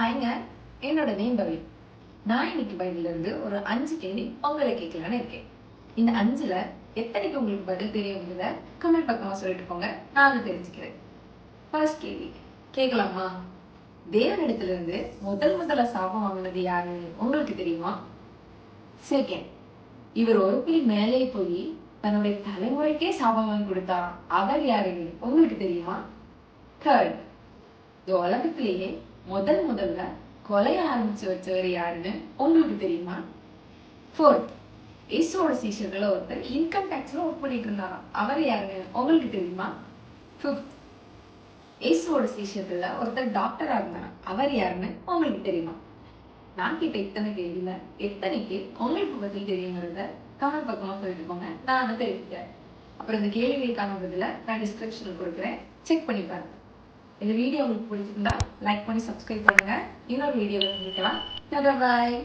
ஹாய்ங்க, என்னோட நேம் பவி. நான் இன்னைக்கு பைபிளிலிருந்து ஒரு 5 கேள்வி உங்களை கேட்கலான்னு இருக்கேன். இந்த 5ல எத்தனைக்கு உங்களுக்கு பதில் தெரியுங்கிறத கமெண்ட் பக்கமா சொல்லிட்டு போங்க. நானும் தெரிஞ்சுக்கிறேன். ஃபர்ஸ்ட் கேள்வி கேட்கலாமா? தேவனிடத்திலிருந்து முதல்ல சாபம் வாங்கினது யாரு உங்களுக்கு தெரியுமா? செகண்ட், இவர் ஒரு படி மேலே போய் தன்னுடைய தலைமுறைக்கே சாபம் வாங்கி கொடுத்தா அவர் யாரு உங்களுக்கு தெரியுமா? தேர்ட், இந்த உலகத்திலேயே முதல்ல கொலைய ஆரம்பிச்சு வச்சவர் யாருன்னு உங்களுக்கு தெரியுமா? ஃபோர்த், இயேசுவோட சீஷர்கள ஒருத்தர் இன்கம் டேக்ஸ்ல ஒர்க் பண்ணிட்டு இருந்தாராம். அவர் யாருன்னு உங்களுக்கு தெரியுமா? ஃபிஃப்த், இயேசுவோட சீஷர்கள ஒருத்தர் டாக்டரா இருந்தாராம். அவர் யாருன்னு உங்களுக்கு தெரியுமா? நான் கேட்ட இத்தனை கேள்வியில எத்தனைக்கு உங்களுக்கு பதில் தெரியுங்கிறத கமெண்ட் பக்கமா சொல்லிட்டு போங்க. நான் தெரிவிக்கிறேன். அப்புறம் இந்த கேள்விகளுக்கான பதில நான் டிஸ்கிரிப்ஷன்ல கொடுக்குறேன். செக் பண்ணி பாருங்க. இந்த வீடியோ உங்களுக்கு பிடிச்சிருந்தா லைக் பண்ணி சப்ஸ்கிரைப் பண்ணுங்க. இன்னொரு வீடியோவில் சந்திக்கலாம். பாய்.